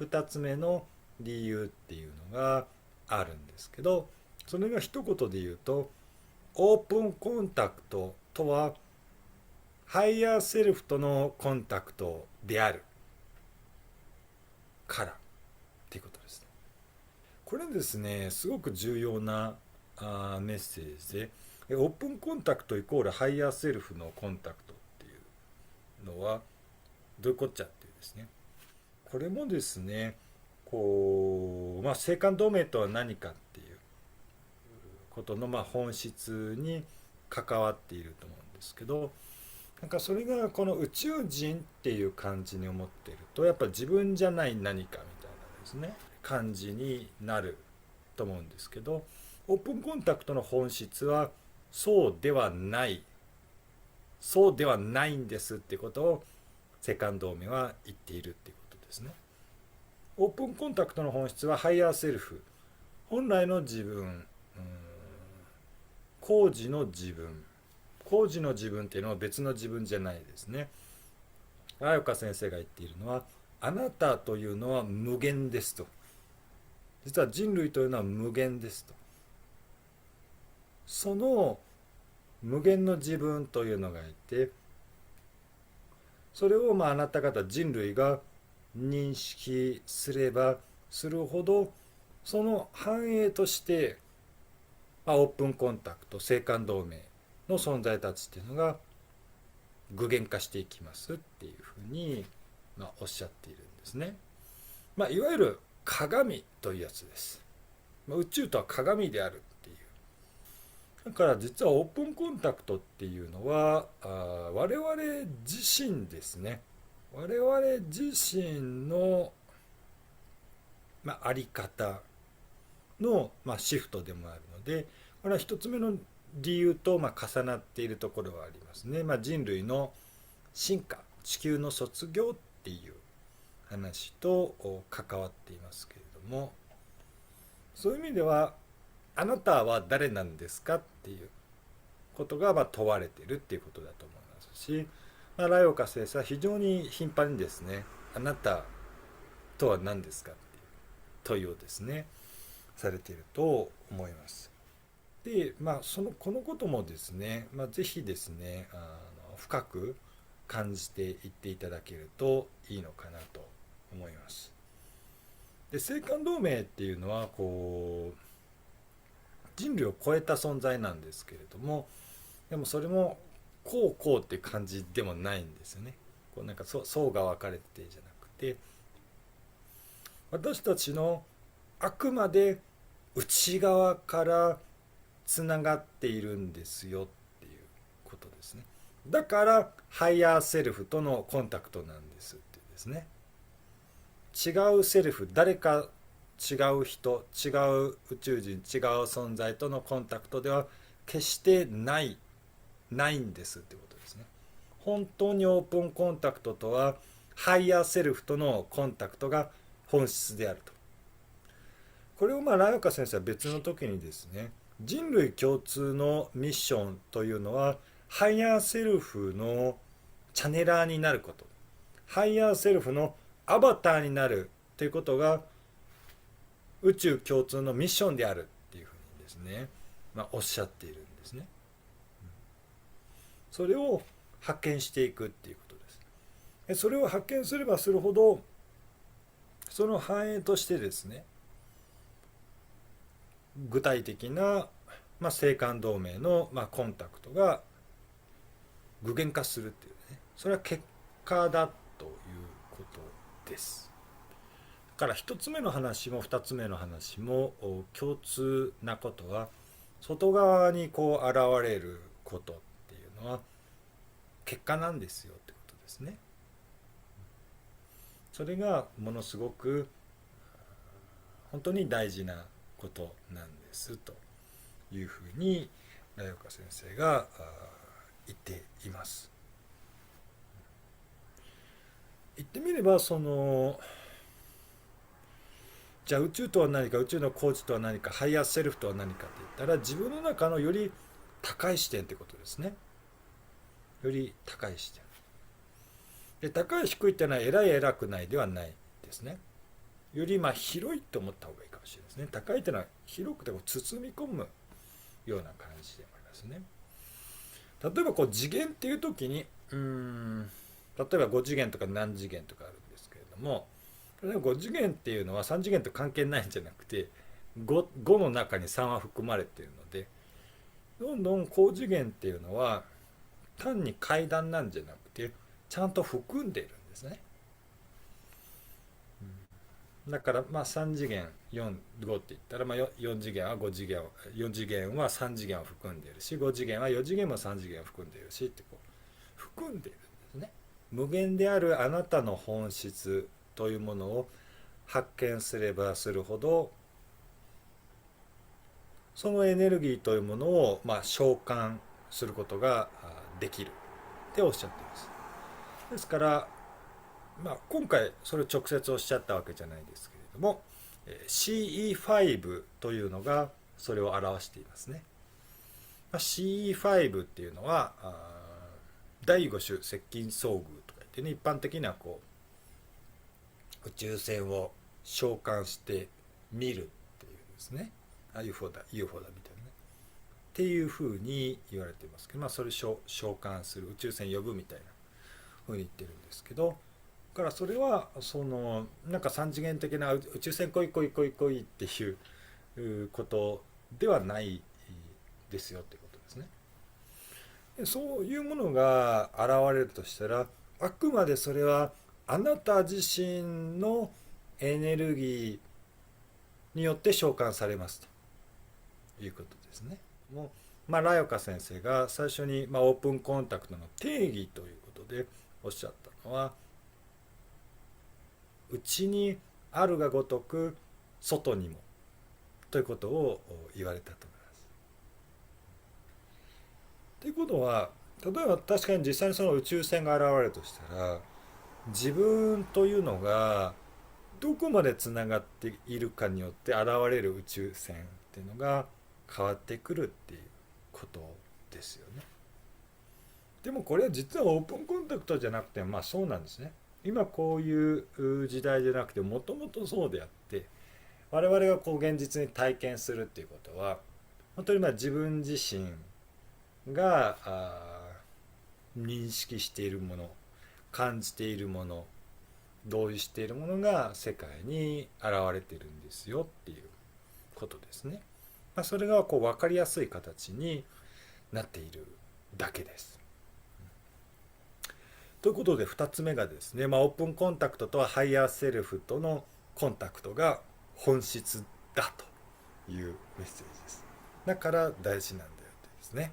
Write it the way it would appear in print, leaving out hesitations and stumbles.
2つ目の理由っていうのがあるんですけど、それが一言で言うと、オープンコンタクトとはハイヤーセルフとのコンタクトであるからっていうことですね。これですね、すごく重要なメッセージで、オープンコンタクトイコールハイヤーセルフのコンタクトっていうのはどういうこっちゃっていうですね。これもですね、性間同盟とは何かっていうことの本質に関わっていると思うんですけど、なんかそれがこの宇宙人っていう感じに思っていると、やっぱ自分じゃない何かみたいなですね感じになると思うんですけど、オープンコンタクトの本質はそうではない、そうではないんですっていうことをセカンドーメは言っているっていうことですね。オープンコンタクトの本質はハイヤーセルフ、本来の自分、工事の自分、工事の自分っていうのは別の自分じゃないですね。綾岡先生が言っているのは、あなたというのは無限ですと。実は人類というのは無限ですと。その無限の自分というのがいて、それをあなた方人類が認識すればするほど、その反映として、オープンコンタクト、青函同盟の存在たちっていうのが具現化していきますっていうふうに、おっしゃっているんですね。いわゆる鏡というやつです。宇宙とは鏡であるっていう。だから実はオープンコンタクトっていうのは我々自身ですね。我々自身の、あり方の、シフトでもあるので、これは一つ目の理由と、重なっているところはありますね。人類の進化、地球の卒業っていう話と関わっていますけれども、そういう意味ではあなたは誰なんですかっていうことが問われているっていうことだと思いますし、ライオカ先生は非常に頻繁にですね、あなたとは何ですかっていう問いをですねされていると思います。で、このこともですね、ぜひですね深く感じていっていただけるといいのかなと思います。で、青函同盟っていうのは人類を超えた存在なんですけれども、でもそれもこうっていう感じでもないんですよね。なんか層が分かれてじゃなくて、私たちのあくまで内側からつながっているんですよっていうことですね。だからハイヤーセルフとのコンタクトなんですっていうですね。違うセルフ、誰か違う人、違う宇宙人、違う存在とのコンタクトでは決してないんですってことですね。本当にオープンコンタクトとはハイヤーセルフとのコンタクトが本質であると。これをライオカ先生は別の時にですね、人類共通のミッションというのはハイヤーセルフのチャネラーになること、ハイヤーセルフのアバターになるということが宇宙共通のミッションであるっていうふうにですね、おっしゃっているんですね。それを発見していくっていうことです。それを発見すればするほど、その反映としてですね、具体的な、青函同盟の、コンタクトが具現化するっていうね、それは結果だということです。だから一つ目の話も二つ目の話も共通なことは、外側に現れることっていうのは結果なんですよってことですね。それがものすごく本当に大事なことなんですというふうにライオカ先生が言っています。言ってみればじゃあ宇宙とは何か、宇宙のコーチとは何か、ハイヤーセルフとは何かって言ったら、自分の中のより高い視点ってことですね。より高い視点で、高い低いっていうのは偉い偉くないではないですね。より広いと思った方がいいかもしれないですね。高いというのは広くて包み込むような感じでもありますね。例えば次元っていう時に例えば5次元とか何次元とかあるんですけれども、例えば5次元っていうのは3次元と関係ないんじゃなくて 5の中に3は含まれているので、どんどん高次元っていうのは単に階段なんじゃなくてちゃんと含んでいるんですね。だから3次元45って言ったら4次元は5次元4次元は3次元を含んでいるし、5次元は4次元も3次元を含んでいるしって含んでいるんですね。無限であるあなたの本質というものを発見すればするほど、そのエネルギーというものを召喚することができるっておっしゃっています。ですから、今回それを直接おっしゃったわけじゃないですけれども、CE5 というのがそれを表していますね。CE5 っていうのは第5種接近遭遇とか言ってね、一般的には宇宙船を召喚して見るっていうんですね。UFO だみたいなねっていうふうに言われていますけど、それを召喚する、宇宙船呼ぶみたいなふうに言ってるんですけど、だからそれはなんか三次元的な宇宙船来い来い来い来いっていうことではないですよっていうことですね。そういうものが現れるとしたら、あくまでそれはあなた自身のエネルギーによって召喚されますということですね。もうラヨカ先生が最初にオープンコンタクトの定義ということでおっしゃったのは、内にあるがごとく外にもということを言われたと思います。ということは、例えば確かに実際にその宇宙船が現れるとしたら、自分というのがどこまでつながっているかによって現れる宇宙船っていうのが変わってくるっていうことですよね。でもこれは実はオープンコンタクトじゃなくてそうなんですね。今こういう時代じゃなくてもともとそうであって、我々が現実に体験するっていうことは本当に自分自身が認識しているもの、感じているもの、同意しているものが世界に現れているんですよっていうことですね。それが分かりやすい形になっているだけです。ということで2つ目がですね、オープンコンタクトとはハイヤーセルフとのコンタクトが本質だというメッセージです。だから大事なんだよってですね。